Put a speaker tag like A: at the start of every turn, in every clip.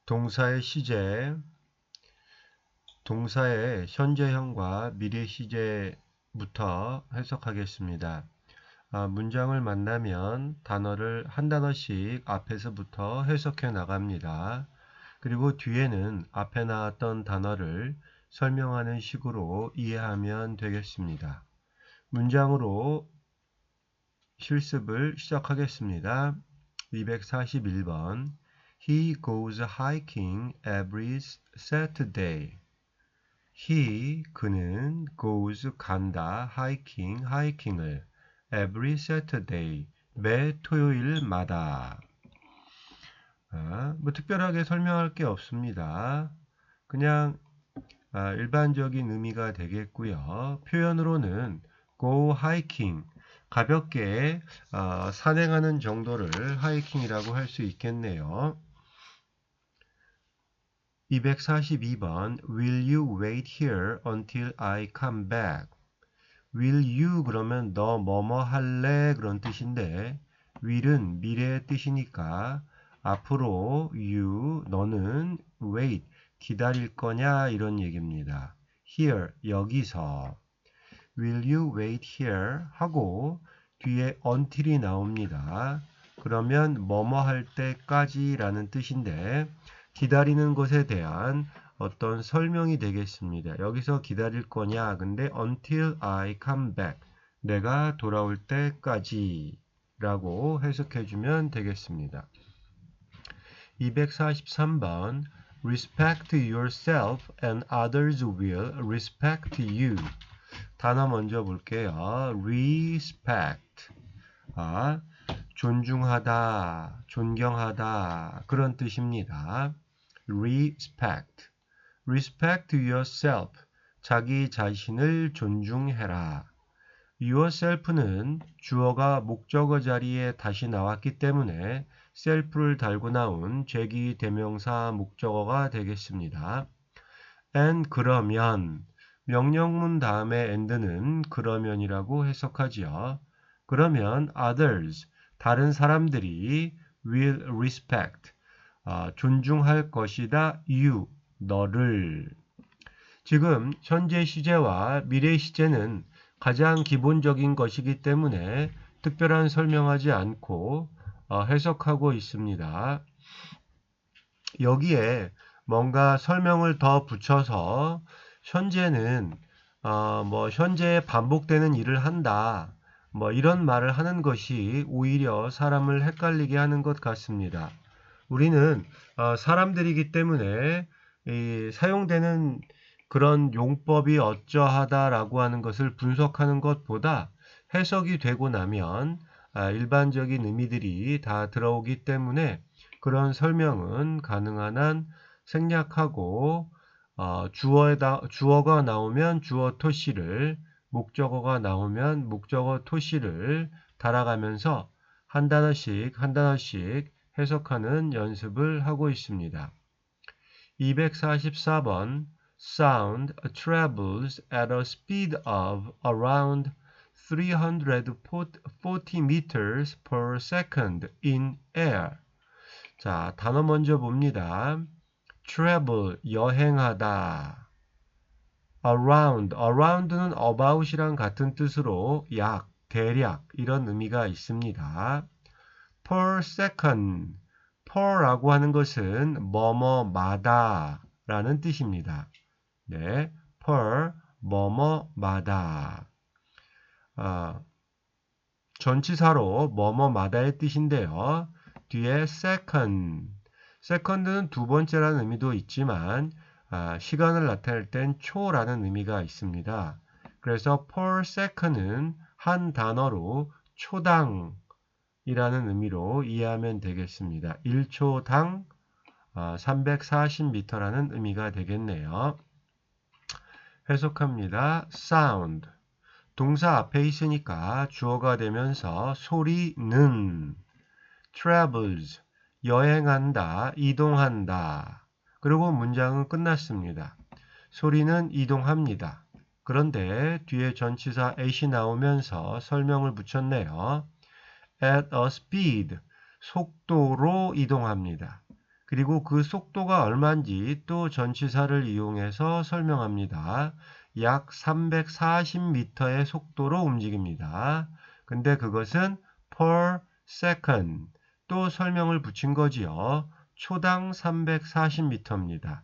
A: 동사의 시제, 동사의 현재형과 미래 시제부터 해석하겠습니다. 문장을 만나면 단어를 한 단어씩 앞에서부터 해석해 나갑니다. 그리고 뒤에는 앞에 나왔던 단어를 설명하는 식으로 이해하면 되겠습니다. 문장으로 실습을 시작하겠습니다. 241번 He goes hiking every Saturday. 그는 goes 간다 hiking을 every Saturday 매 토요일마다. 뭐 특별하게 설명할 게 없습니다. 그냥 일반적인 의미가 되겠고요. 표현으로는 go hiking 가볍게 산행하는 정도를 하이킹이라고 할 수 있겠네요. 242번 Will you wait here until I come back? Will you 그러면 너 뭐뭐 할래? 그런 뜻인데 will은 미래의 뜻이니까 앞으로 you 너는 wait 기다릴 거냐 이런 얘기입니다. here 여기서 Will you wait here? 하고 뒤에 until이 나옵니다. 그러면 뭐뭐 할 때까지 라는 뜻인데 기다리는 것에 대한 어떤 설명이 되겠습니다. 여기서 기다릴 거냐? 근데 until I come back. 내가 돌아올 때까지 라고 해석해 주면 되겠습니다. 243번 Respect yourself and others will respect you. 단어 먼저 볼게요. respect. 존중하다, 존경하다 그런 뜻입니다. respect. respect yourself. 자기 자신을 존중해라. yourself는 주어가 목적어 자리에 다시 나왔기 때문에 self를 달고 나온 죄기 대명사 목적어가 되겠습니다. and 그러면 명령문 다음에 and는 그러면이라고 해석하지요. 그러면 others, 다른 사람들이 will respect, 존중할 것이다. you, 너를. 지금 현재 시제와 미래 시제는 가장 기본적인 것이기 때문에 특별한 설명하지 않고 해석하고 있습니다. 여기에 뭔가 설명을 더 붙여서 현재는 현재에 반복되는 일을 한다. 이런 말을 하는 것이 오히려 사람을 헷갈리게 하는 것 같습니다. 우리는 사람들이기 때문에 사용되는 그런 용법이 어쩌하다라고 하는 것을 분석하는 것보다 해석이 되고 나면 일반적인 의미들이 다 들어오기 때문에 그런 설명은 가능한 한 생략하고 주어가 나오면 주어 토시를 목적어가 나오면 목적어 토시를 달아가면서 한 단어씩 해석하는 연습을 하고 있습니다. 244번 Sound travels at a speed of around 340 meters per second in air. 자, 단어 먼저 봅니다. travel, 여행하다. around는 about이랑 같은 뜻으로 약, 대략 이런 의미가 있습니다. per second, per라고 하는 것은 뭐뭐마다 라는 뜻입니다. 네, per, 뭐뭐마다. 전치사로 뭐뭐마다의 뜻인데요. 뒤에 second는 두 번째라는 의미도 있지만 시간을 나타낼 땐 초라는 의미가 있습니다. 그래서 per second는 한 단어로 초당 이라는 의미로 이해하면 되겠습니다. 1초당 340m라는 의미가 되겠네요. 해석합니다. sound. 동사 앞에 있으니까 주어가 되면서 소리는 travels. 여행한다, 이동한다. 그리고 문장은 끝났습니다. 소리는 이동합니다. 그런데 뒤에 전치사 at이 나오면서 설명을 붙였네요. at a speed, 속도로 이동합니다. 그리고 그 속도가 얼마인지 또 전치사를 이용해서 설명합니다. 약 340m의 속도로 움직입니다. 근데 그것은 per second. 또 설명을 붙인 거지요. 초당 340m입니다.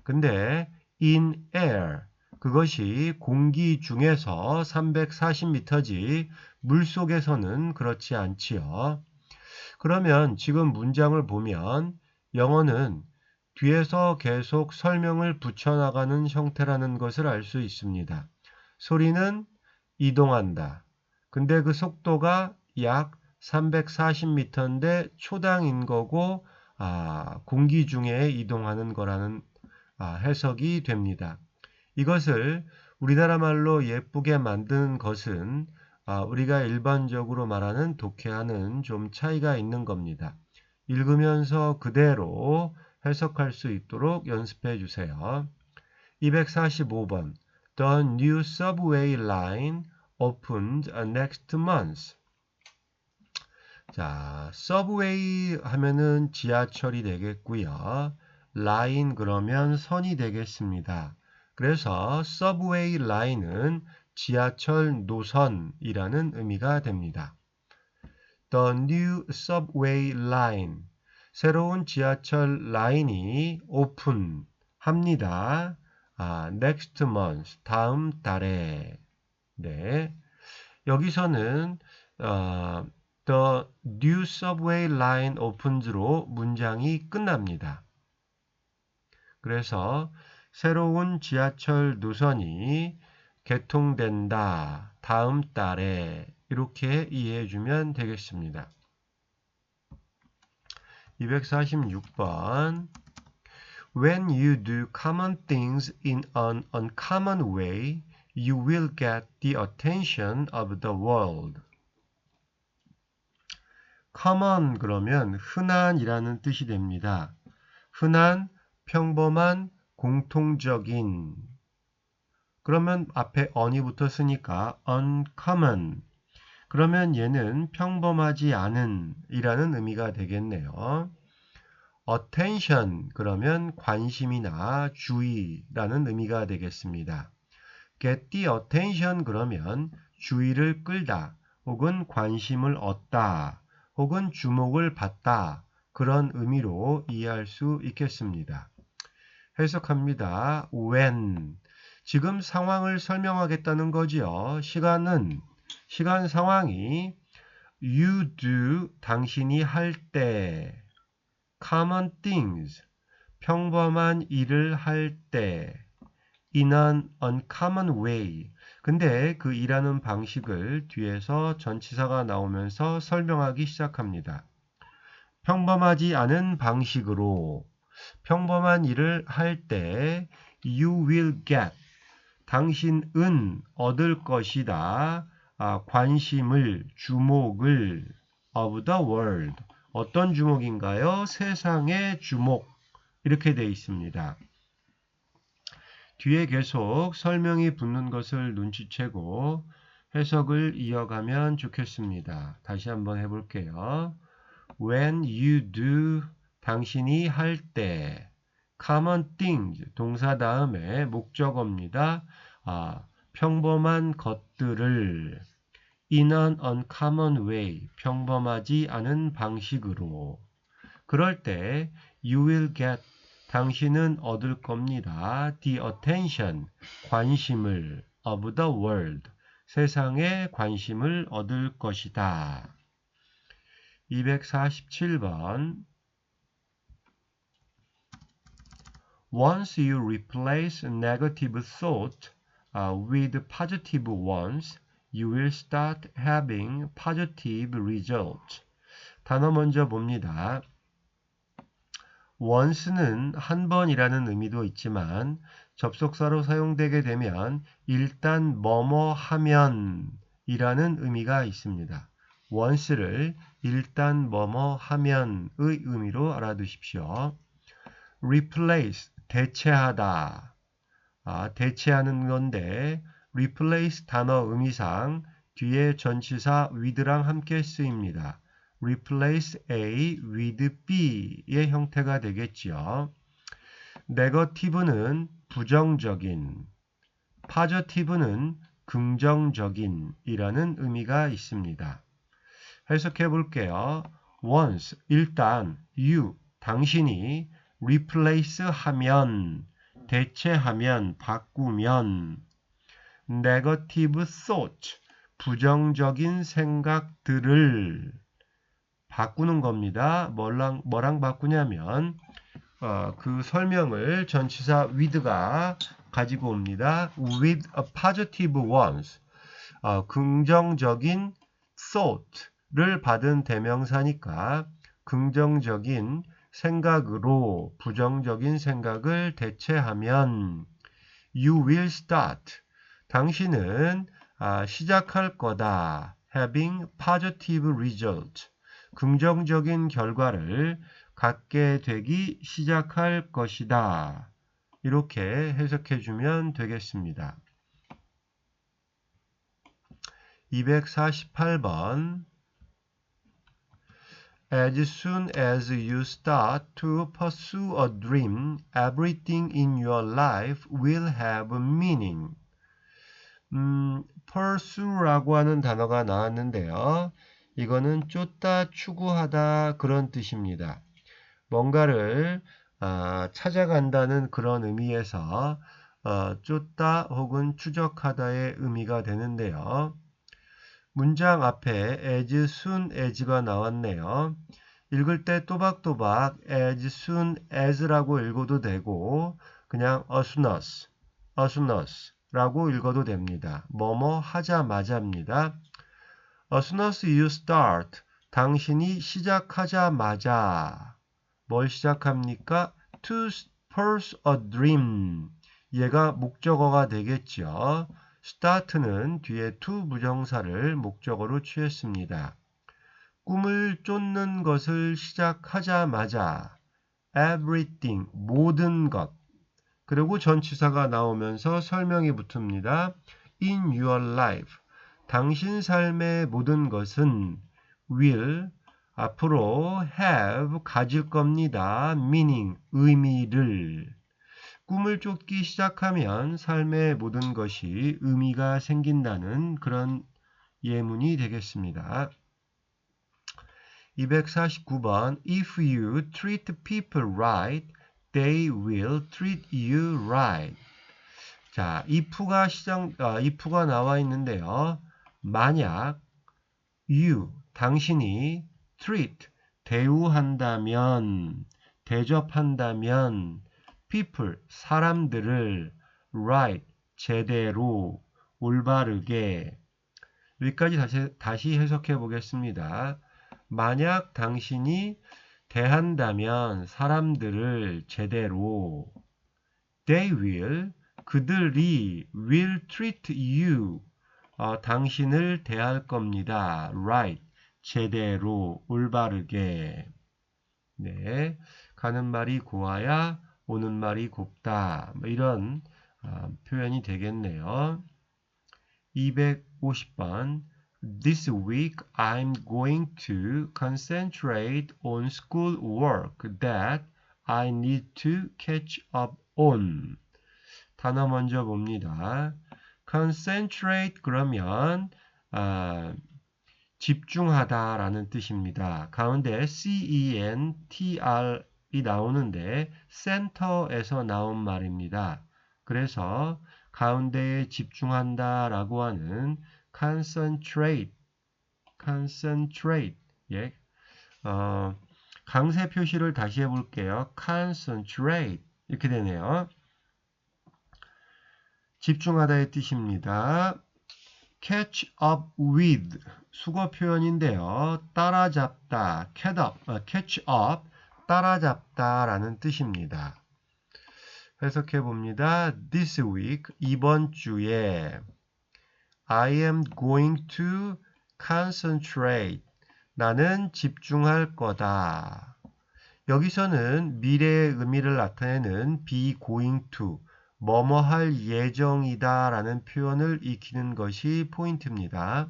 A: 근데 in air. 그것이 공기 중에서 340m지 물속에서는 그렇지 않지요. 그러면 지금 문장을 보면 영어는 뒤에서 계속 설명을 붙여나가는 형태라는 것을 알 수 있습니다. 소리는 이동한다. 근데 그 속도가 약 340m인데 초당인 거고 공기 중에 이동하는 거라는 해석이 됩니다. 이것을 우리나라 말로 예쁘게 만든 것은 우리가 일반적으로 말하는 독해와는 좀 차이가 있는 겁니다. 읽으면서 그대로 해석할 수 있도록 연습해 주세요. 245번 The new subway line opened next month. 자, subway 하면은 지하철이 되겠고요. line 그러면 선이 되겠습니다. 그래서 subway line은 지하철 노선이라는 의미가 됩니다. The new subway line. 새로운 지하철 라인이 오픈 합니다. next month. 다음 달에. 네. 여기서는 The new subway line opens로 문장이 끝납니다. 그래서 새로운 지하철 노선이 개통된다. 다음 달에 이렇게 이해해 주면 되겠습니다. 246번 When you do common things in an uncommon way, you will get the attention of the world. common 그러면 흔한이라는 뜻이 됩니다. 흔한, 평범한, 공통적인. 그러면 앞에 on이 붙었으니까 uncommon. 그러면 얘는 평범하지 않은 이라는 의미가 되겠네요. attention 그러면 관심이나 주의라는 의미가 되겠습니다. get the attention 그러면 주의를 끌다 혹은 관심을 얻다 혹은 주목을 받다 그런 의미로 이해할 수 있겠습니다. 해석합니다. when 지금 상황을 설명하겠다는 거지요. 시간 상황이 you do 당신이 할 때 common things 평범한 일을 할 때 in an uncommon way 근데 그 일하는 방식을 뒤에서 전치사가 나오면서 설명하기 시작합니다. 평범하지 않은 방식으로 평범한 일을 할 때 you will get 당신은 얻을 것이다. 관심을, 주목을 of the world. 어떤 주목인가요? 세상의 주목. 이렇게 되어 있습니다. 뒤에 계속 설명이 붙는 것을 눈치채고 해석을 이어가면 좋겠습니다. 다시 한번 해볼게요. When you do, 당신이 할 때. common things, 동사 다음에 목적어입니다. 평범한 것들을 in an uncommon way, 평범하지 않은 방식으로. 그럴 때 you will get, 당신은 얻을 겁니다. the attention, 관심을 of the world, 세상의 관심을 얻을 것이다. 247번 Once you replace negative thought with positive ones, you will start having positive results. 단어 먼저 봅니다. once는 한 번이라는 의미도 있지만 접속사로 사용되게 되면 일단 뭐뭐 하면 이라는 의미가 있습니다. once를 일단 뭐뭐 하면의 의미로 알아두십시오. replace, 대체하다. 대체하는 건데 replace 단어 의미상 뒤에 전치사 with랑 함께 쓰입니다. replace A with B의 형태가 되겠죠. negative는 부정적인, positive는 긍정적인 이라는 의미가 있습니다. 해석해 볼게요. once, 일단, you, 당신이 replace 하면, 대체하면, 바꾸면, negative thought, 부정적인 생각들을 바꾸는 겁니다. 뭐랑 바꾸냐면 그 설명을 전치사 with가 가지고 옵니다. with a positive ones, 긍정적인 thought를 받은 대명사니까 긍정적인 생각으로 부정적인 생각을 대체하면 you will start, 당신은 시작할 거다. having positive result, 긍정적인 결과를 갖게 되기 시작할 것이다. 이렇게 해석해 주면 되겠습니다. 248번 As soon as you start to pursue a dream, everything in your life will have meaning. pursue라고 하는 단어가 나왔는데요. 이거는 쫓다, 추구하다 그런 뜻입니다. 뭔가를 찾아간다는 그런 의미에서 쫓다 혹은 추적하다의 의미가 되는데요. 문장 앞에 as soon as가 나왔네요. 읽을 때 또박또박 as soon as라고 읽어도 되고 그냥 as soon as 라고 읽어도 됩니다. 뭐뭐 하자마자입니다. As soon as you start, 당신이 시작하자마자 뭘 시작합니까? To pursue a dream. 얘가 목적어가 되겠죠. start는 뒤에 to 부정사를 목적어로 취했습니다. 꿈을 쫓는 것을 시작하자마자 everything, 모든 것. 그리고 전치사가 나오면서 설명이 붙습니다. In your life, 당신 삶의 모든 것은 will, 앞으로 have, 가질 겁니다. meaning, 의미를. 꿈을 쫓기 시작하면 삶의 모든 것이 의미가 생긴다는 그런 예문이 되겠습니다. 249번 If you treat people right, they will treat you right. 자, if가 나와 있는데요. 만약 you, 당신이 treat, 대우한다면, 대접한다면 people, 사람들을 right, 제대로, 올바르게. 여기까지 다시 해석해 보겠습니다. 만약 당신이 대한다면 사람들을 제대로 they will, 그들이 will treat you, 당신을 대할 겁니다. right, 제대로, 올바르게. 네, 가는 말이 고와야 오는 말이 곱다. 뭐 이런 표현이 되겠네요. 250번 This week I'm going to concentrate on school work that I need to catch up on. 단어 먼저 봅니다. concentrate 그러면 집중하다 라는 뜻입니다. 가운데 CENTR이 나오는데 센터에서 나온 말입니다. 그래서 가운데에 집중한다 라고 하는 concentrate. 예. 강세 표시를 다시 해볼게요. concentrate. 이렇게 되네요. 집중하다의 뜻입니다. catch up with. 수거 표현인데요. 따라잡다. catch up. 따라잡다 라는 뜻입니다. 해석해 봅니다. This week, 이번 주에 I am going to concentrate. 나는 집중할 거다. 여기서는 미래의 의미를 나타내는 be going to, 뭐뭐 할 예정이다 라는 표현을 익히는 것이 포인트입니다.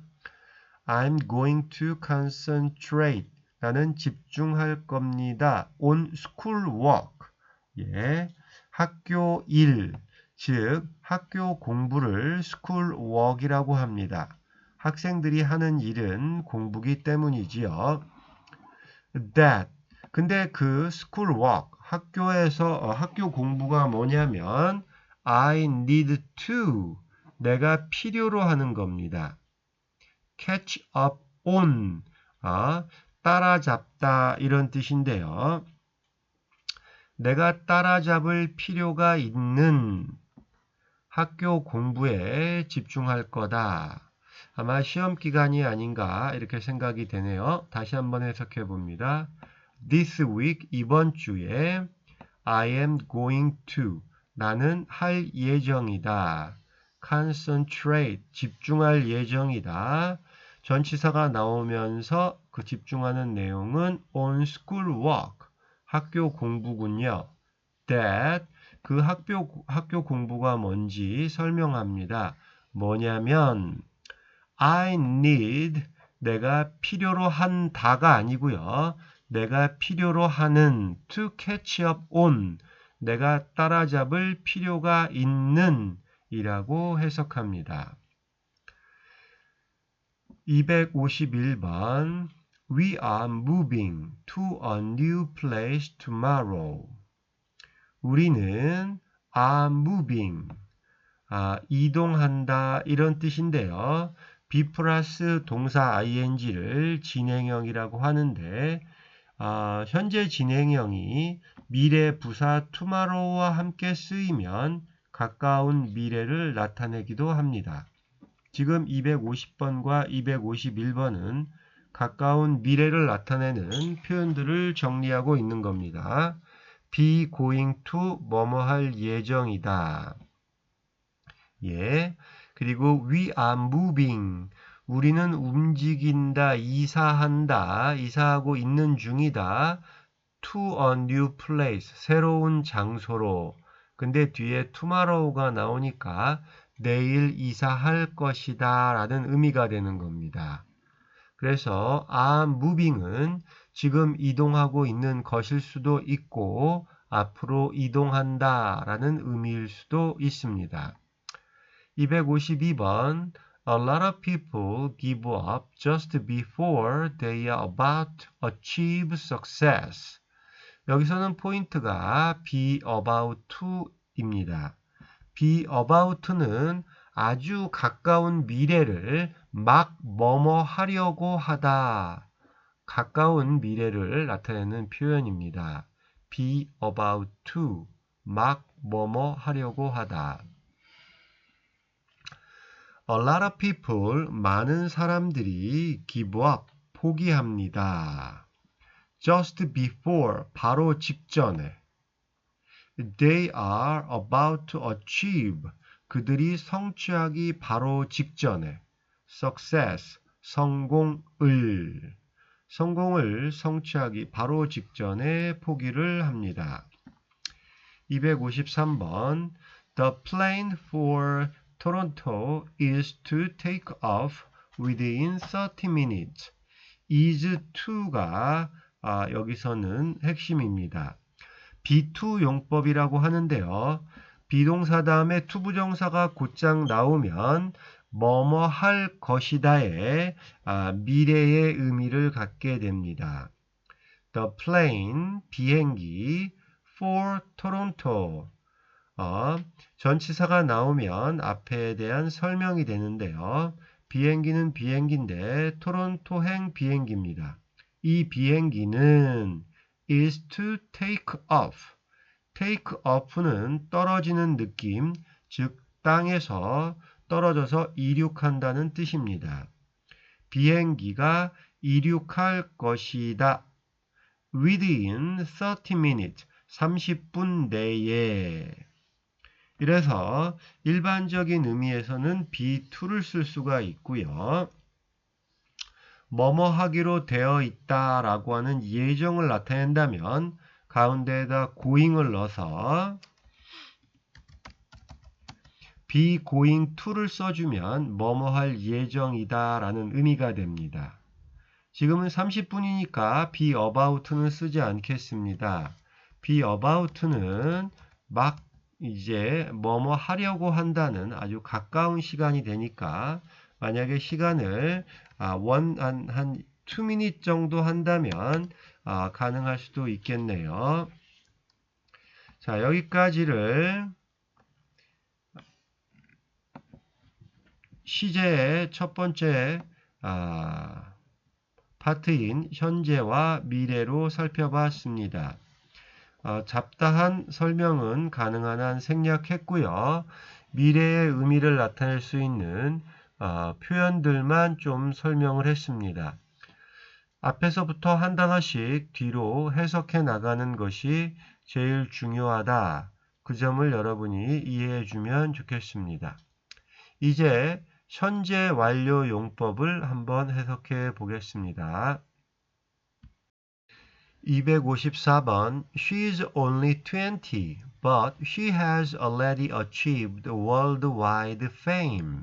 A: I'm going to concentrate. 나는 집중할 겁니다. on school work. 예, 학교 일, 즉 학교 공부를 school work이라고 합니다. 학생들이 하는 일은 공부기 때문이지요. that. 근데 그 school work, 학교에서 학교 공부가 뭐냐면 I need to. 내가 필요로 하는 겁니다. catch up on. 따라잡다 이런 뜻인데요. 내가 따라잡을 필요가 있는 학교 공부에 집중할 거다. 아마 시험 기간이 아닌가 이렇게 생각이 되네요. 다시 한번 해석해 봅니다. This week, 이번 주에 I am going to. 나는 할 예정이다. concentrate, 집중할 예정이다. 전치사가 나오면서 그 집중하는 내용은 on school work, 학교 공부군요. that, 그 학교 공부가 뭔지 설명합니다. 뭐냐면 I need, 내가 필요로 한다가 아니고요. 내가 필요로 하는 to catch up on, 내가 따라잡을 필요가 있는 이라고 해석합니다. 251번 We are moving to a new place tomorrow. 우리는 are moving, 이동한다 이런 뜻인데요. be 플러스 동사 ing를 진행형이라고 하는데 현재 진행형이 미래 부사 tomorrow와 함께 쓰이면 가까운 미래를 나타내기도 합니다. 지금 250번과 251번은 가까운 미래를 나타내는 표현들을 정리하고 있는 겁니다. be going to 뭐뭐 할 예정이다. 예. 그리고 we are moving. 우리는 움직인다, 이사한다, 이사하고 있는 중이다. to a new place. 새로운 장소로. 근데 뒤에 tomorrow가 나오니까 내일 이사할 것이다 라는 의미가 되는 겁니다. 그래서 are moving은 지금 이동하고 있는 것일 수도 있고 앞으로 이동한다 라는 의미일 수도 있습니다. 252번 A lot of people give up just before they are about to achieve success. 여기서는 포인트가 be about to입니다. be about to는 아주 가까운 미래를 막 뭐뭐 하려고 하다. 가까운 미래를 나타내는 표현입니다. be about to, 막 뭐뭐 하려고 하다. A lot of people, 많은 사람들이 give up, 포기합니다. Just before, 바로 직전에. They are about to achieve, 그들이 성취하기 바로 직전에. Success, 성공을 성취하기 바로 직전에 포기를 합니다. 253번 The plane for Toronto is to take off within 30 minutes. is to가 여기서는 핵심입니다. be2 용법이라고 하는데요. 비동사 다음에 투부정사가 곧장 나오면 뭐뭐 할 것이다의 미래의 의미를 갖게 됩니다. The plane, 비행기, for Toronto. 전치사가 나오면 앞에 대한 설명이 되는데요. 비행기는 비행기인데 토론토행 비행기입니다. 이 비행기는 is to take off. take off는 떨어지는 느낌, 즉 땅에서 떨어져서 이륙한다는 뜻입니다. 비행기가 이륙할 것이다. within 30 minutes, 30분 내에. 이래서 일반적인 의미에서는 be2를 쓸 수가 있고요. 뭐뭐 하기로 되어 있다라고 하는 예정을 나타낸다면 가운데에다 going을 넣어서 be going to를 써주면 뭐뭐 할 예정이다 라는 의미가 됩니다. 지금은 30분이니까 be about는 쓰지 않겠습니다. be about는 막 이제 뭐뭐 하려고 한다는 아주 가까운 시간이 되니까 만약에 시간을 한 2minute 정도 한다면 가능할 수도 있겠네요. 자, 여기까지를 시제의 첫 번째 파트인 현재와 미래로 살펴봤습니다. 잡다한 설명은 가능한 한 생략했고요. 미래의 의미를 나타낼 수 있는 표현들만 좀 설명을 했습니다. 앞에서부터 한 단어씩 뒤로 해석해 나가는 것이 제일 중요하다. 그 점을 여러분이 이해해 주면 좋겠습니다. 이제 현재 완료 용법을 한번 해석해 보겠습니다. 254번 She is only 20, but she has already achieved worldwide fame.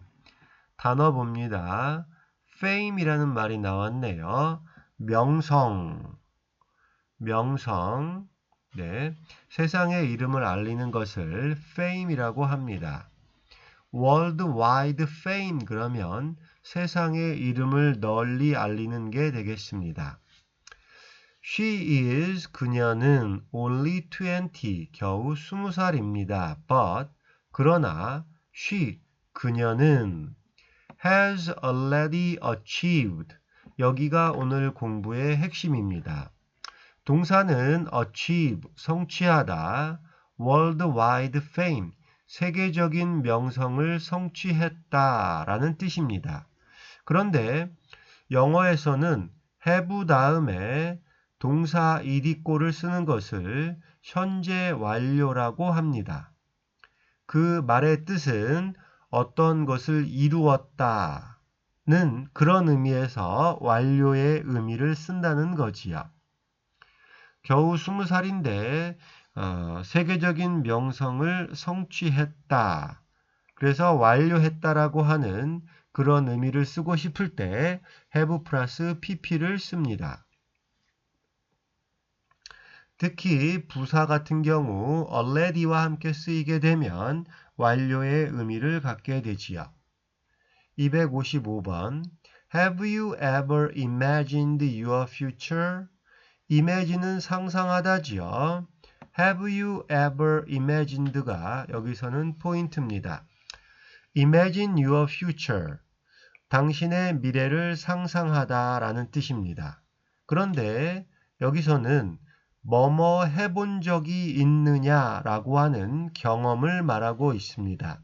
A: 단어 봅니다. fame이라는 말이 나왔네요. 명성. 네. 세상의 이름을 알리는 것을 fame이라고 합니다. worldwide fame 그러면 세상의 이름을 널리 알리는 게 되겠습니다. She is 그녀는 only 20 겨우 20살입니다. But 그러나 she 그녀는 has already achieved 여기가 오늘 공부의 핵심입니다. 동사는 achieve 성취하다 worldwide fame 세계적인 명성을 성취했다라는 뜻입니다. 그런데 영어에서는 have 다음에 동사 이디꼬를 쓰는 것을 현재 완료라고 합니다. 그 말의 뜻은 어떤 것을 이루었다는 그런 의미에서 완료의 의미를 쓴다는 거지요. 겨우 20살인데 세계적인 명성을 성취했다. 그래서 완료했다라고 하는 그런 의미를 쓰고 싶을 때 have 플러스 pp를 씁니다. 특히 부사 같은 경우 already와 함께 쓰이게 되면 완료의 의미를 갖게 되지요. 255번 Have you ever imagined your future? imagine은 상상하다지요. Have you ever imagined가 여기서는 포인트입니다. Imagine your future. 당신의 미래를 상상하다라는 뜻입니다. 그런데 여기서는 뭐뭐 해본 적이 있느냐라고 하는 경험을 말하고 있습니다.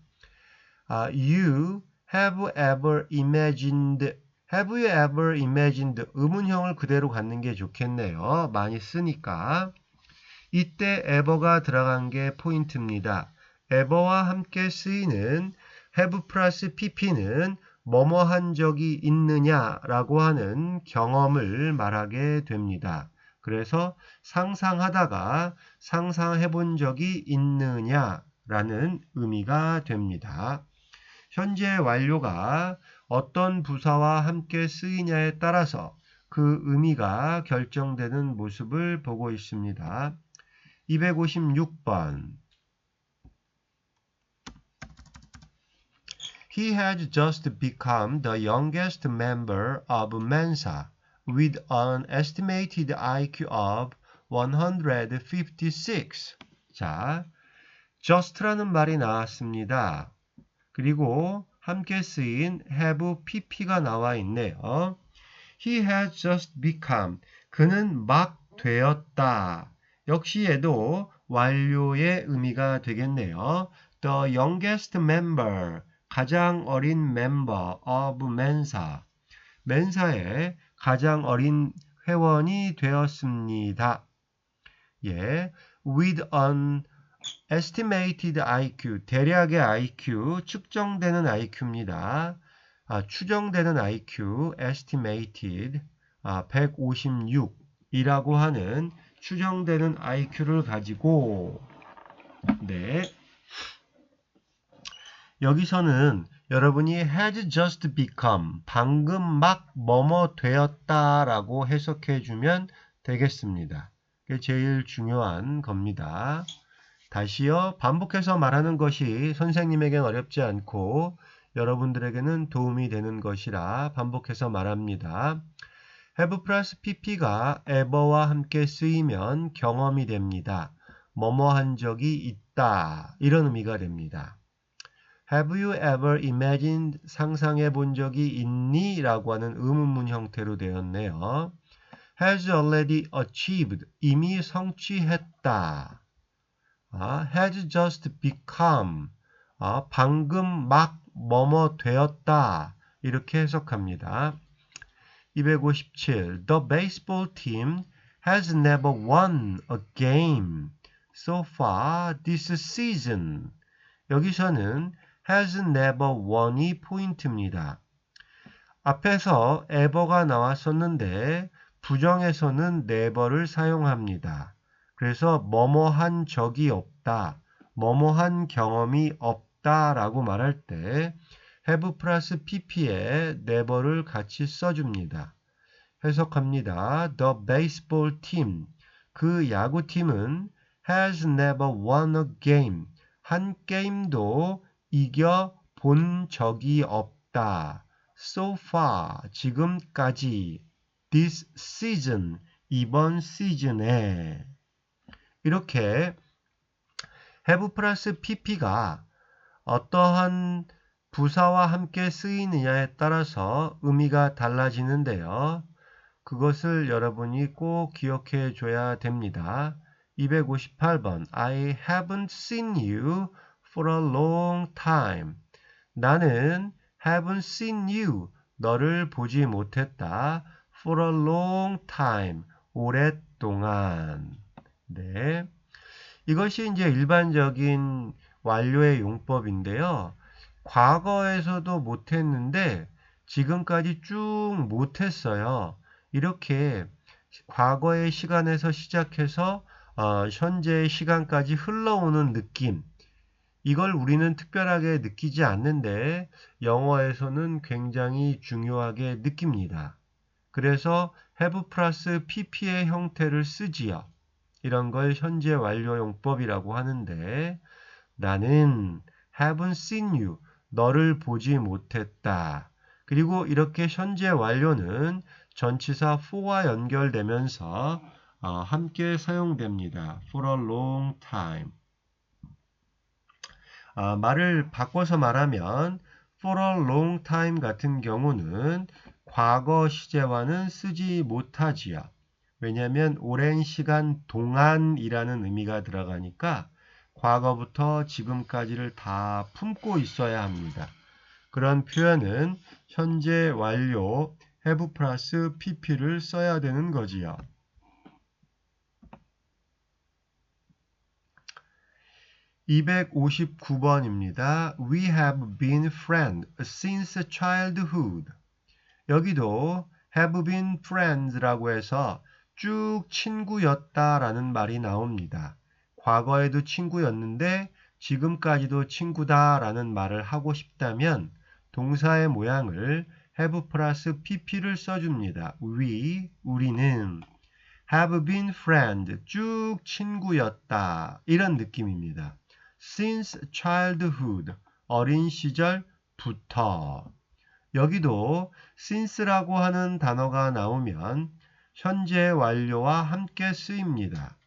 A: You have ever imagined Have you ever imagined 의문형을 그대로 갖는 게 좋겠네요. 많이 쓰니까. 이때 ever가 들어간 게 포인트입니다. ever와 함께 쓰이는 have 플러스 pp는 뭐뭐 한 적이 있느냐라고 하는 경험을 말하게 됩니다. 그래서 상상하다가 상상해 본 적이 있느냐라는 의미가 됩니다. 현재 완료가 어떤 부사와 함께 쓰이냐에 따라서 그 의미가 결정되는 모습을 보고 있습니다. 256번 He has just become the youngest member of Mensa with an estimated IQ of 156. 자, just라는 말이 나왔습니다. 그리고 함께 쓰인 have pp가 나와 있네요. He has just become. 그는 막 되었다. 역시 얘도 완료의 의미가 되겠네요. The youngest member. 가장 어린 member of Mensa. 멘사의 가장 어린 회원이 되었습니다. 예. With an estimated IQ, 대략의 IQ, 측정되는 IQ입니다. 추정되는 IQ, estimated, 156이라고 하는 추정되는 IQ를 가지고, 네. 여기서는 여러분이 has just become, 방금 막 뭐뭐 되었다 라고 해석해 주면 되겠습니다. 그게 제일 중요한 겁니다. 다시요, 반복해서 말하는 것이 선생님에겐 어렵지 않고 여러분들에게는 도움이 되는 것이라 반복해서 말합니다. have 플러스 pp가 ever와 함께 쓰이면 경험이 됩니다. 뭐뭐 한 적이 있다, 이런 의미가 됩니다. Have you ever imagined, 상상해 본 적이 있니? 라고 하는 의문문 형태로 되었네요. Has already achieved, 이미 성취했다. Has just become, 방금 막 뭐뭐 되었다. 이렇게 해석합니다. 257. The baseball team has never won a game so far this season. 여기서는 has never won이 포인트입니다. 앞에서 ever가 나왔었는데 부정에서는 never를 사용합니다. 그래서 뭐뭐 한 적이 없다, 뭐뭐 한 경험이 없다 라고 말할 때 have 플러스 pp에 never를 같이 써줍니다. 해석합니다. The baseball team, 그 야구팀은 has never won a game, 한 게임도 이겨 본 적이 없다. So far, 지금까지. This season, 이번 시즌에. 이렇게 have 플러스 pp가 어떠한 부사와 함께 쓰이느냐에 따라서 의미가 달라지는데요. 그것을 여러분이 꼭 기억해 줘야 됩니다. 258번 I haven't seen you for a long time. 나는 haven't seen you, 너를 보지 못했다. for a long time, 오랫동안. 네. 이것이 이제 일반적인 완료의 용법인데요. 과거에서도 못했는데 지금까지 쭉 못했어요. 이렇게 과거의 시간에서 시작해서 현재의 시간까지 흘러오는 느낌, 이걸 우리는 특별하게 느끼지 않는데 영어에서는 굉장히 중요하게 느낍니다. 그래서 have 플러스 pp의 형태를 쓰지요. 이런 걸 현재 완료 용법이라고 하는데 나는 haven't seen you, 너를 보지 못했다. 그리고 이렇게 현재 완료는 전치사 for와 연결되면서 함께 사용됩니다. for a long time. 말을 바꿔서 말하면 for a long time 같은 경우는 과거 시제와는 쓰지 못하지요. 왜냐하면 오랜 시간 동안이라는 의미가 들어가니까 과거부터 지금까지를 다 품고 있어야 합니다. 그런 표현은 현재 완료 have 플러스 pp를 써야 되는 거지요. 259번입니다. We have been friends since childhood. 여기도 have been friends라고 해서 쭉 친구였다라는 말이 나옵니다. 과거에도 친구였는데 지금까지도 친구다라는 말을 하고 싶다면 동사의 모양을 have 플러스 pp를 써줍니다. 우리는 have been friends, 쭉 친구였다. 이런 느낌입니다. Since childhood, 어린 시절부터. 여기도 since라고 하는 단어가 나오면 현재 완료와 함께 쓰입니다.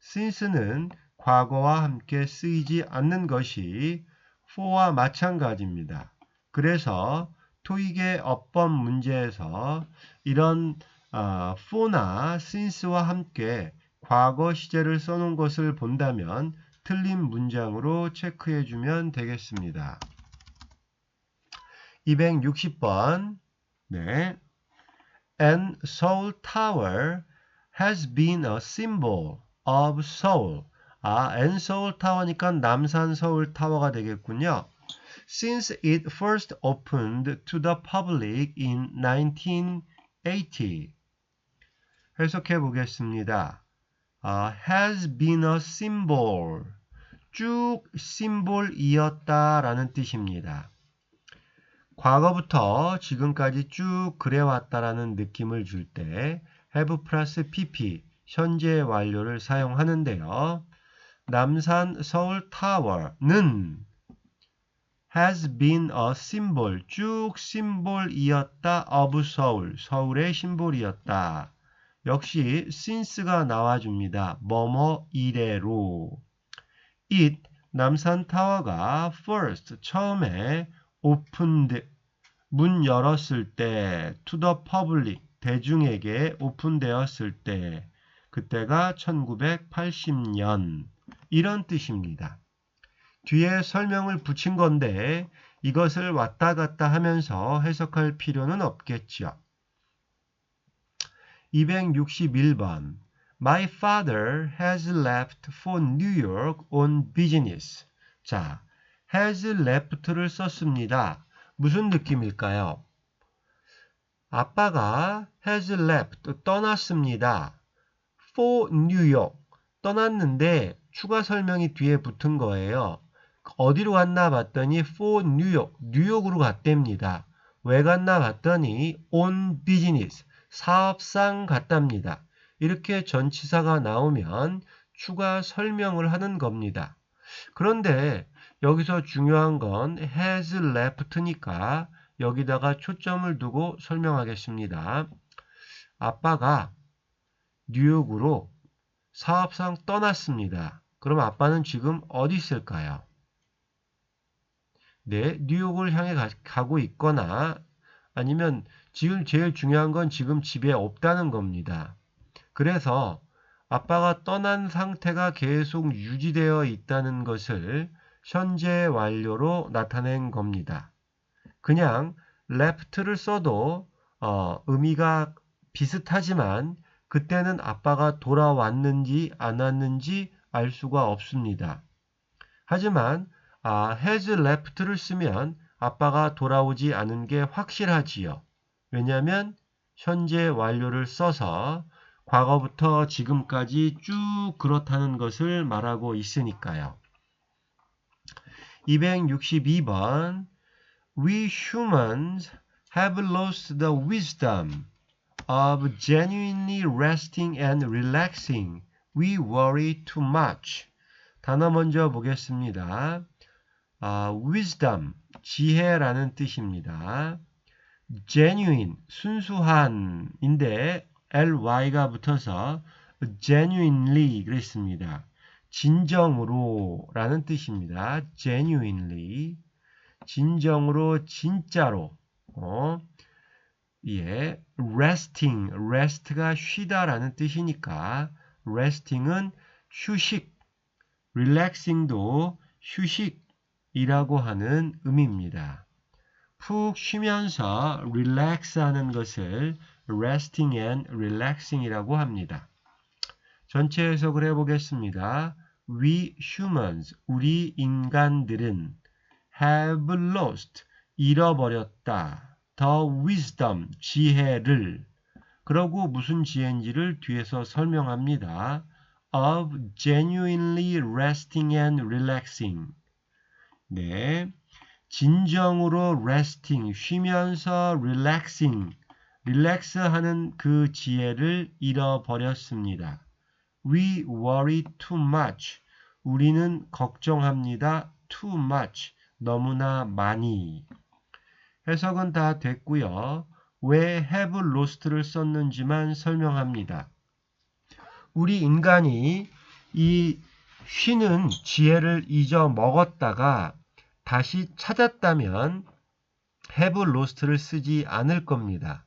A: since는 과거와 함께 쓰이지 않는 것이 for와 마찬가지입니다. 그래서 토익의 어법 문제에서 이런 for나 since와 함께 과거 시제를 써놓은 것을 본다면 틀린 문장으로 체크해주면 되겠습니다. 260번. 네. And Seoul Tower has been a symbol of Seoul. and Seoul Tower니까 남산 서울 타워가 되겠군요. Since it first opened to the public in 1980. 해석해 보겠습니다. has been a symbol. 쭉 심볼이었다라는 뜻입니다. 과거부터 지금까지 쭉 그래왔다라는 느낌을 줄 때 have 플러스 pp 현재 완료를 사용하는데요. 남산 서울 타워는 has been a symbol, 쭉 심볼이었다 of 서울, 서울의 심볼이었다. 역시 since가 나와줍니다. 뭐뭐 이래로. it, 남산 타워가 first, 처음에 opened, 문 열었을 때 to the public, 대중에게 오픈되었을 때 그때가 1980년 이런 뜻입니다. 뒤에 설명을 붙인 건데 이것을 왔다 갔다 하면서 해석할 필요는 없겠죠. 261번 My father has left for New York on business. 자, has left를 썼습니다. 무슨 느낌일까요? 아빠가 has left, 떠났습니다. for New York, 떠났는데 추가 설명이 뒤에 붙은 거예요. 어디로 갔나 봤더니 for New York, 뉴욕으로 갔답니다. 왜 갔나 봤더니 on business, 사업상 갔답니다. 이렇게 전치사가 나오면 추가 설명을 하는 겁니다. 그런데 여기서 중요한 건 has left니까 여기다가 초점을 두고 설명하겠습니다. 아빠가 뉴욕으로 사업상 떠났습니다. 그럼 아빠는 지금 어디 있을까요? 네, 뉴욕을 향해 가고 있거나 아니면 지금 제일 중요한 건 지금 집에 없다는 겁니다. 그래서 아빠가 떠난 상태가 계속 유지되어 있다는 것을 현재 완료로 나타낸 겁니다. 그냥 left를 써도 의미가 비슷하지만 그때는 아빠가 돌아왔는지 안 왔는지 알 수가 없습니다. 하지만 has left를 쓰면 아빠가 돌아오지 않은 게 확실하지요. 왜냐하면 현재 완료를 써서 과거부터 지금까지 쭉 그렇다는 것을 말하고 있으니까요. 262번 We humans have lost the wisdom of genuinely resting and relaxing. We worry too much. 단어 먼저 보겠습니다. wisdom, 지혜라는 뜻입니다. genuine, 순수한인데 ly가 붙어서 genuinely 그랬습니다. 진정으로 라는 뜻입니다. genuinely, 진정으로, 진짜로. resting, rest가 쉬다라는 뜻이니까 resting은 휴식, relaxing도 휴식이라고 하는 의미입니다. 푹 쉬면서 relax 하는 것을 resting and relaxing이라고 합니다. 전체 해석을 해보겠습니다. We humans, 우리 인간들은 have lost, 잃어버렸다. the wisdom, 지혜를. 그러고 무슨 지혜인지를 뒤에서 설명합니다. of genuinely resting and relaxing. 네, 진정으로 resting, 쉬면서 relaxing, relax 하는 그 지혜를 잃어버렸습니다. We worry too much. 우리는 걱정합니다. too much. 너무나 많이. 해석은 다 됐고요. 왜 have lost를 썼는지만 설명합니다. 우리 인간이 이 쉬는 지혜를 잊어먹었다가 다시 찾았다면 have lost를 쓰지 않을 겁니다.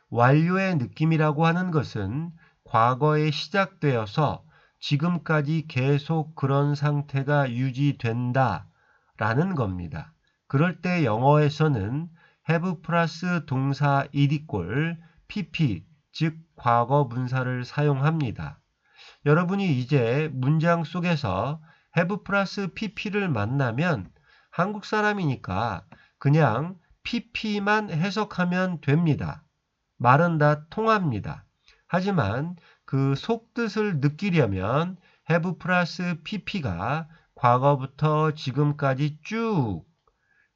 A: 완료의 느낌이라고 하는 것은 과거에 시작되어서 지금까지 계속 그런 상태가 유지된다 라는 겁니다. 그럴 때 영어에서는 have 플러스 동사 이디꼴 pp, 즉 과거 분사를 사용합니다. 여러분이 이제 문장 속에서 have 플러스 pp를 만나면 한국 사람이니까 그냥 pp만 해석하면 됩니다. 말은 다 통합니다. 하지만 그 속뜻을 느끼려면 have 플러스 pp가 과거부터 지금까지 쭉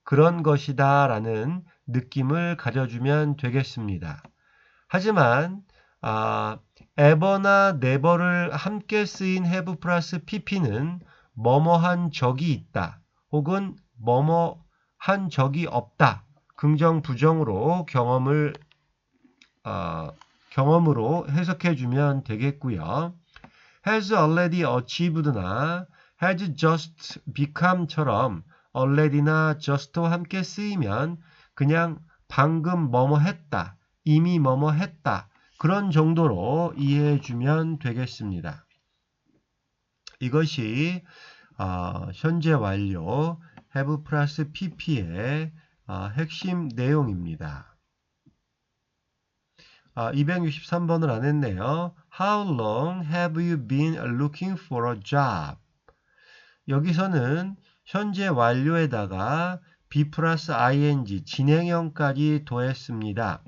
A: 그런 것이다 라는 느낌을 가져주면 되겠습니다. 하지만 ever나 never를 함께 쓰인 have 플러스 pp는 뭐뭐한 적이 있다 혹은 뭐뭐한 적이 없다 긍정 부정으로 경험으로 해석해 주면 되겠고요. has already achieved나 has just become처럼 already나 just와 함께 쓰이면 그냥 방금 뭐뭐 했다, 이미 뭐뭐 했다 그런 정도로 이해해 주면 되겠습니다. 이것이 현재 완료 have 플러스 pp의 핵심 내용입니다. 263번을 안 했네요. How long have you been looking for a job? 여기서는 현재 완료에다가 be 플러스 ing 진행형까지 더했습니다.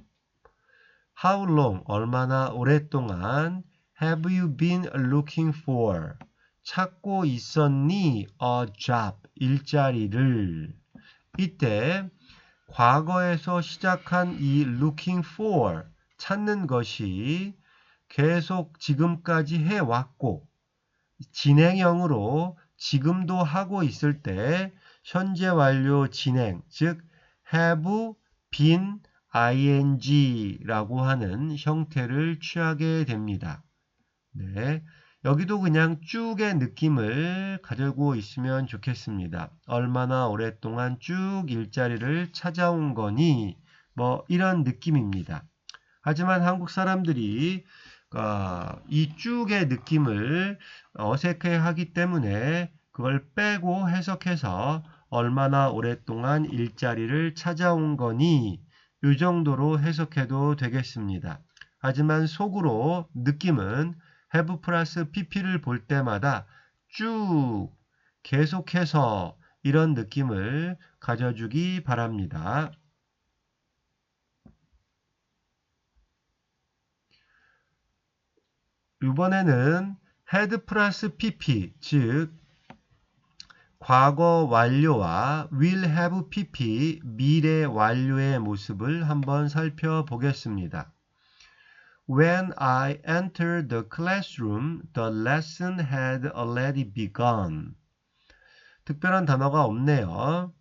A: How long 얼마나 오랫동안 have you been looking for 찾고 있었니 a job 일자리를 이때 과거에서 시작한 이 looking for 찾는 것이 계속 지금까지 해왔고 진행형으로 지금도 하고 있을 때 현재 완료 진행 즉 have been ing라고 하는 형태를 취하게 됩니다. 네, 여기도 그냥 쭉의 느낌을 가지고 있으면 좋겠습니다. 얼마나 오랫동안 쭉 일자리를 찾아온 거니 뭐 이런 느낌입니다. 하지만 한국 사람들이 이 쭉의 느낌을 어색해하기 때문에 그걸 빼고 해석해서 얼마나 오랫동안 일자리를 찾아온 거니 이 정도로 해석해도 되겠습니다. 하지만 속으로 느낌은 have 플러스 pp를 볼 때마다 쭉 계속해서 이런 느낌을 가져주기 바랍니다. 이번에는 had 플러스 pp, 즉 과거 완료와 will have pp, 미래 완료의 모습을 한번 살펴보겠습니다. When I entered the classroom, the lesson had already begun. 특별한 단어가 없네요.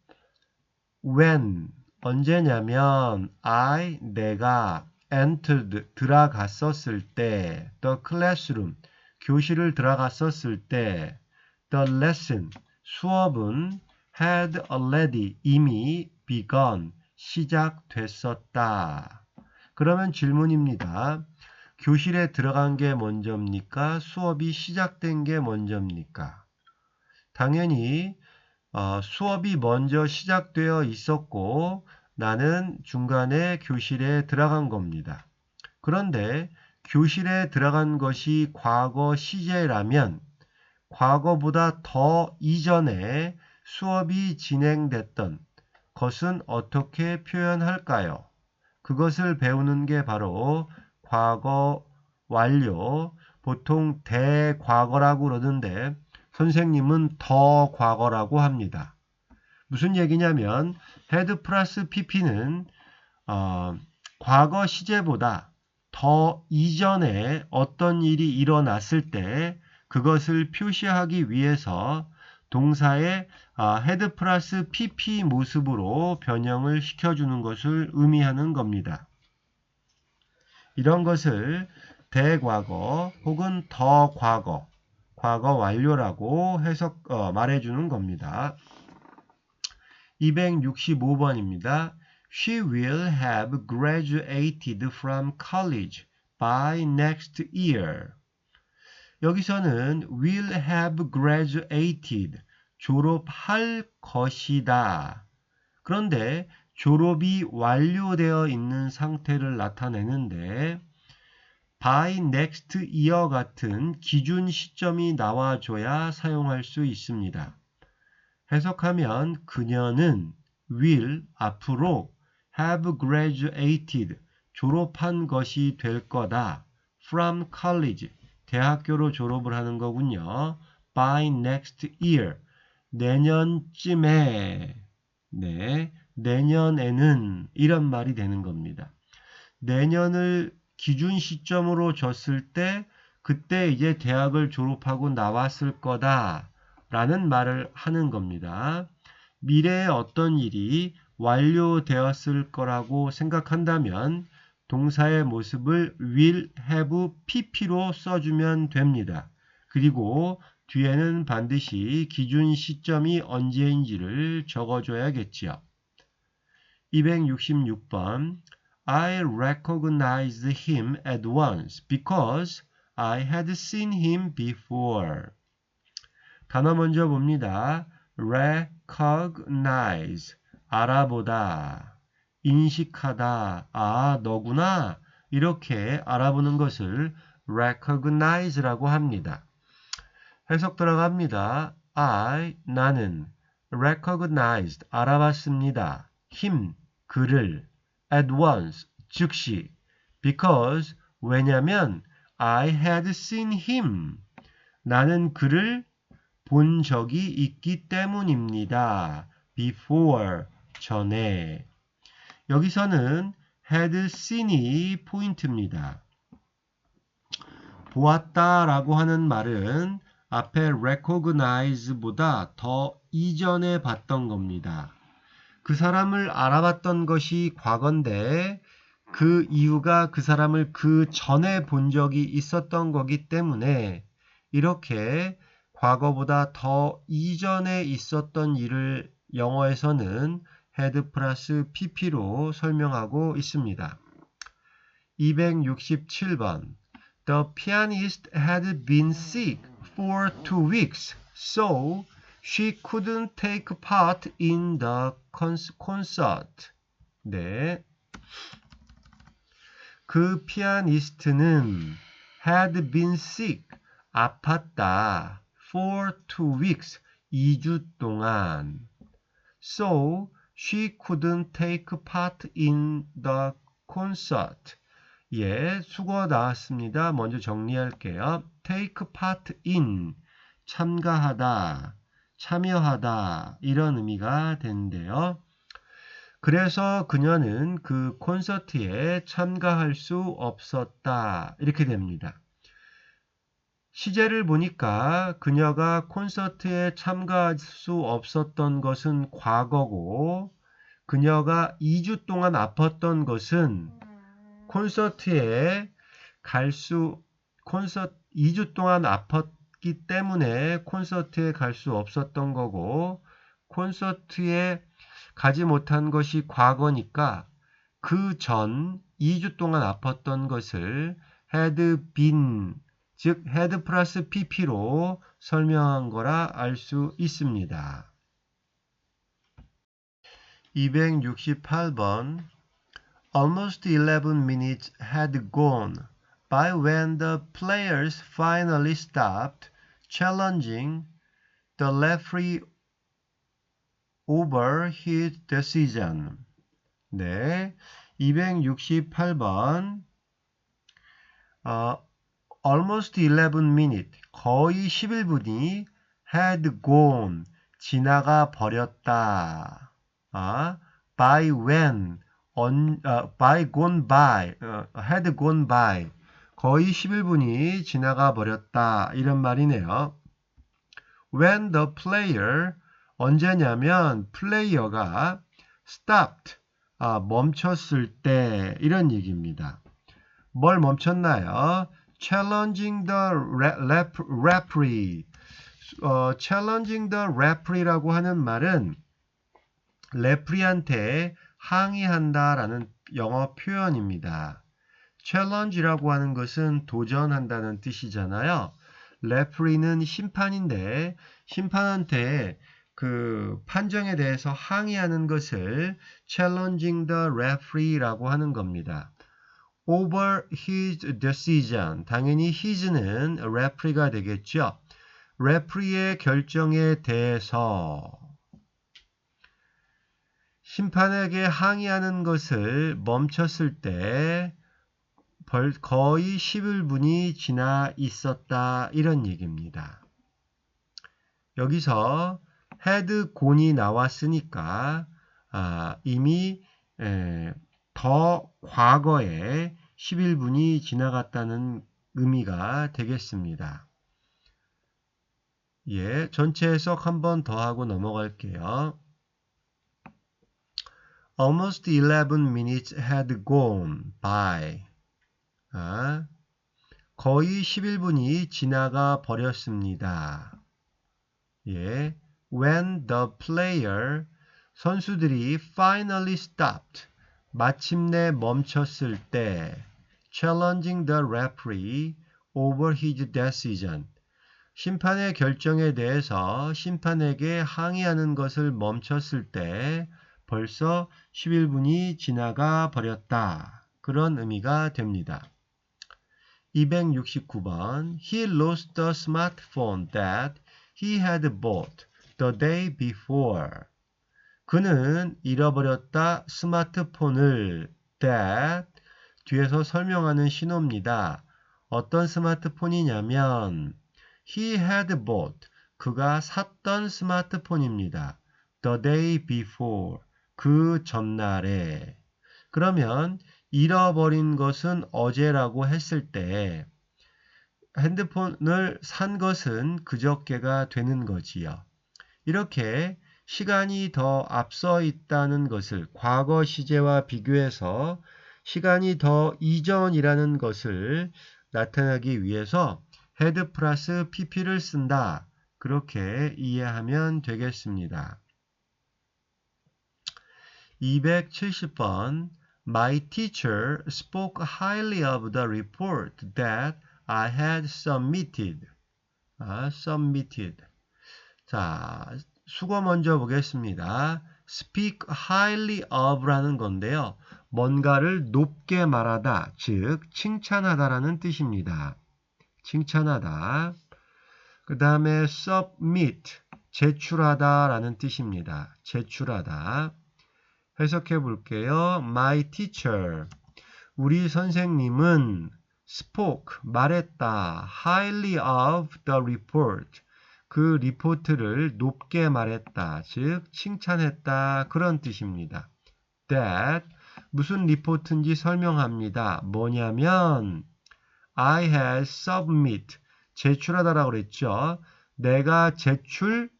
A: When, 언제냐면 내가 entered, 들어갔었을 때 the classroom, 교실을 들어갔었을 때 the lesson, 수업은 had already, 이미 begun, 시작됐었다. 그러면 질문입니다. 교실에 들어간 게 먼저입니까? 수업이 시작된 게 먼저입니까? 당연히 수업이 먼저 시작되어 있었고 나는 중간에 교실에 들어간 겁니다. 그런데 교실에 들어간 것이 과거 시제라면 과거보다 더 이전에 수업이 진행됐던 것은 어떻게 표현할까요? 그것을 배우는 게 바로 과거 완료, 보통 대과거라고 그러는데 선생님은 더 과거라고 합니다. 무슨 얘기냐면 had 플러스 pp는 과거 시제보다 더 이전에 어떤 일이 일어났을 때 그것을 표시하기 위해서 동사의 had 플러스 pp 모습으로 변형을 시켜주는 것을 의미하는 겁니다. 이런 것을 대과거 혹은 더 과거, 과거 완료라고 말해주는 겁니다. 265번입니다. She will have graduated from college by next year. 여기서는 will have graduated, 졸업할 것이다. 그런데 졸업이 완료되어 있는 상태를 나타내는데 by next year 같은 기준 시점이 나와줘야 사용할 수 있습니다. 해석하면 그녀는 will 앞으로 have graduated 졸업한 것이 될 거다. from college 대학교로 졸업을 하는 거군요. by next year 내년쯤에 네, 내년에는 이런 말이 되는 겁니다. 내년을 기준 시점으로 줬을 때 그때 이제 대학을 졸업하고 나왔을 거다 라는 말을 하는 겁니다. 미래에 어떤 일이 완료되었을 거라고 생각한다면 동사의 모습을 will have pp로 써주면 됩니다. 그리고 뒤에는 반드시 기준 시점이 언제인지를 적어줘야겠지요. 266번 I recognized him at once because I had seen him before. 단어 먼저 봅니다. recognize, 알아보다, 인식하다, 아, 너구나, 이렇게 알아보는 것을 recognize라고 합니다. 해석 들어갑니다. 나는 recognized, 알아봤습니다. him, 그를 at once, 즉시 because, 왜냐면 I had seen him, 나는 그를 본 적이 있기 때문입니다. before, 전에. 여기서는 had seen이 포인트입니다. 보았다라고 하는 말은 앞에 recognize보다 더 이전에 봤던 겁니다. 그 사람을 알아봤던 것이 과거인데 그 이유가 그 사람을 그 전에 본 적이 있었던 거기 때문에 이렇게 과거보다 더 이전에 있었던 일을 영어에서는 had 플러스 pp로 설명하고 있습니다. 267번 The pianist had been sick for 2 weeks, so she couldn't take part in the concert. 네. 그 피아니스트는 had been sick, 아팠다. for 2 weeks, 2주 동안. So, she couldn't take part in the concert. 예, 수거 나왔습니다. 먼저 정리할게요. take part in, 참가하다, 참여하다 이런 의미가 되는데요. 그래서 그녀는 그 콘서트에 참가할 수 없었다. 이렇게 됩니다. 시제를 보니까 그녀가 콘서트에 참가할 수 없었던 것은 과거고 그녀가 2주 동안 아팠던 것은 콘서트에 2주 동안 아팠기 때문에 콘서트에 갈 수 없었던 거고 콘서트에 가지 못한 것이 과거니까 그 전 2주 동안 아팠던 것을 had been, 즉 had 플러스 pp로 설명한 거라 알 수 있습니다. 268번 Almost 11 minutes had gone by when the players finally stopped challenging the referee over his decision. 네, 268번 almost 11 minutes, 거의 11분이 had gone, 지나가 버렸다. by when, by gone by, had gone by, 거의 11분이 지나가 버렸다. 이런 말이네요. When the player, 언제냐면 플레이어가 stopped, 멈췄을 때 이런 얘기입니다. 뭘 멈췄나요? Challenging the referee. Challenging the referee라고 하는 말은 레프리한테 항의한다라는 영어 표현입니다. challenge라고 하는 것은 도전한다는 뜻이잖아요. 레프리는 심판인데 심판한테 그 판정에 대해서 항의하는 것을 challenging the referee라고 하는 겁니다. over his decision, 당연히 his는 referee가 되겠죠. referee의 결정에 대해서 심판에게 항의하는 것을 멈췄을 때 거의 11분이 지나 있었다 이런 얘기입니다. 여기서 had gone이 나왔으니까 이미 더 과거에 11분이 지나갔다는 의미가 되겠습니다. 예, 전체 해석 한 번 더 하고 넘어갈게요. Almost 11 minutes had gone by. 거의 11분이 지나가 버렸습니다. 예, when the player, 선수들이 finally stopped, 마침내 멈췄을 때, challenging the referee over his decision, 심판의 결정에 대해서 심판에게 항의하는 것을 멈췄을 때 벌써 11분이 지나가 버렸다. 그런 의미가 됩니다. 269번 He lost the smartphone that he had bought the day before. 그는 잃어버렸다 스마트폰을 that 뒤에서 설명하는 신호입니다. 어떤 스마트폰이냐면 He had bought 그가 샀던 스마트폰입니다. The day before 그 전날에. 그러면 잃어버린 것은 어제라고 했을 때 핸드폰을 산 것은 그저께가 되는 거지요. 이렇게 시간이 더 앞서 있다는 것을 과거 시제와 비교해서 시간이 더 이전이라는 것을 나타내기 위해서 had 플러스 pp를 쓴다. 그렇게 이해하면 되겠습니다. 270번 My teacher spoke highly of the report that I had submitted. submitted. 자, 수거 먼저 보겠습니다. speak highly of라는 건데요. 뭔가를 높게 말하다, 즉 칭찬하다라는 뜻입니다. 칭찬하다. 그 다음에 submit, 제출하다라는 뜻입니다. 제출하다. 해석해 볼게요. My teacher, 우리 선생님은 spoke, 말했다. highly of the report, 그 리포트를 높게 말했다. 즉 칭찬했다. 그런 뜻입니다. that, 무슨 리포트인지 설명합니다. 뭐냐면 I had submit, 제출하다라고 그랬죠. 내가 제출했던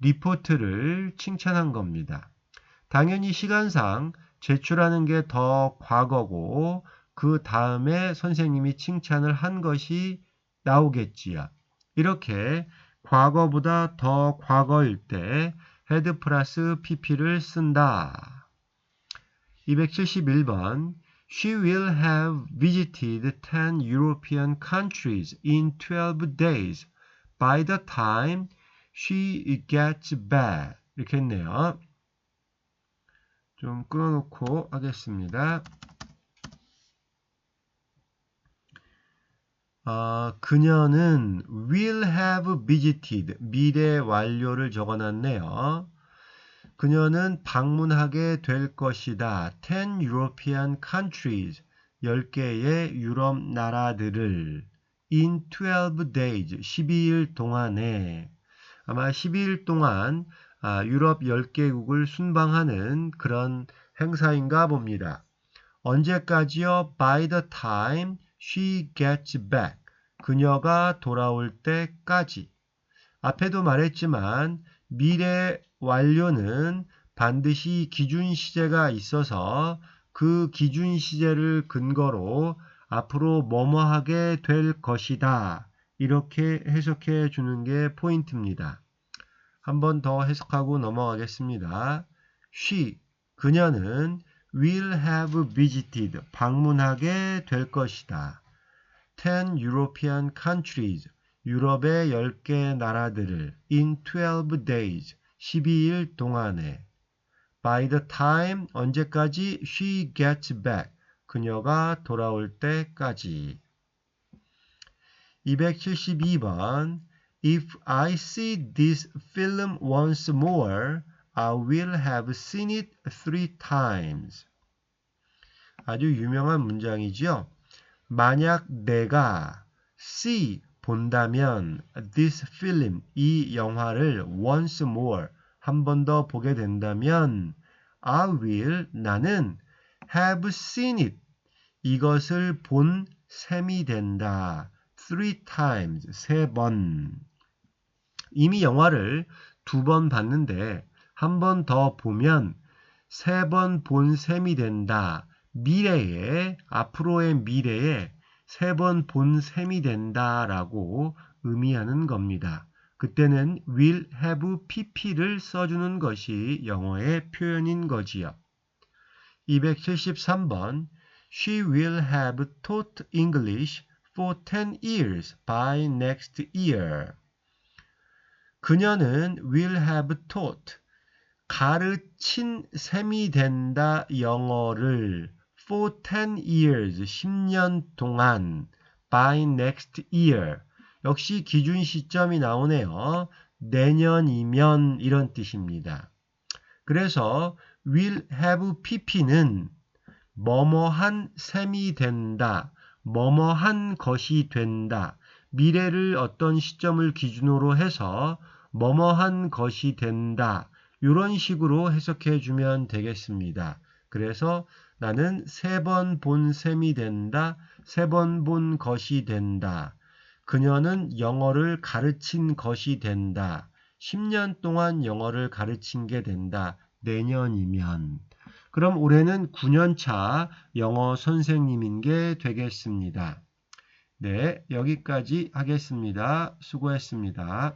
A: 리포트를 칭찬한 겁니다. 당연히 시간상 제출하는 게 더 과거고 그 다음에 선생님이 칭찬을 한 것이 나오겠지요. 이렇게 과거보다 더 과거일 때 had 플러스 pp를 쓴다. 271번 She will have visited 10 European countries in 12 days by the time she gets back. 이렇게 했네요. 좀 끊어놓고 하겠습니다. 그녀는 will have visited, 미래 완료를 적어놨네요. 그녀는 방문하게 될 것이다. 10 European countries, 10개의 유럽 나라들을 in 12 days, 12일 동안에. 아마 12일 동안 유럽 10개국을 순방하는 그런 행사인가 봅니다. 언제까지요? By the time she gets back. 그녀가 돌아올 때까지. 앞에도 말했지만 미래 완료는 반드시 기준 시제가 있어서 그 기준 시제를 근거로 앞으로 뭐뭐 하게 될 것이다. 이렇게 해석해 주는 게 포인트입니다. 한 번 더 해석하고 넘어가겠습니다. She, 그녀는 will have visited, 방문하게 될 것이다. 10 European countries, 유럽의 10개 나라들을 in 12 days, 12일 동안에 by the time, 언제까지 she gets back, 그녀가 돌아올 때까지. 272번 If I see this film once more, I will have seen it 3 times. 아주 유명한 문장이죠. 만약 내가 see, 본다면 this film, 이 영화를 once more, 한 번 더 보게 된다면 I will, 나는 have seen it, 이것을 본 셈이 된다. 3 times, 3번. 이미 영화를 2번 봤는데 한 번 더 보면 3번 본 셈이 된다. 미래에, 앞으로의 미래에 3번 본 셈이 된다라고 의미하는 겁니다. 그때는 will have pp를 써주는 것이 영어의 표현인 거지요. 273번 She will have taught English for 10 years by next year. 그녀는 will have taught, 가르친 셈이 된다 영어를 for 10 years, 10년 동안 by next year. 역시 기준 시점이 나오네요. 내년이면 이런 뜻입니다. 그래서 will have pp는 뭐뭐한 셈이 된다, 뭐뭐한 것이 된다, 미래를 어떤 시점을 기준으로 해서 뭐뭐한 것이 된다, 이런 식으로 해석해 주면 되겠습니다. 그래서 나는 3번 본 셈이 된다, 3번 본 것이 된다. 그녀는 영어를 가르친 것이 된다. 10년 동안 영어를 가르친 게 된다. 내년이면. 그럼 올해는 9년차 영어 선생님인 게 되겠습니다. 네, 여기까지 하겠습니다. 수고했습니다.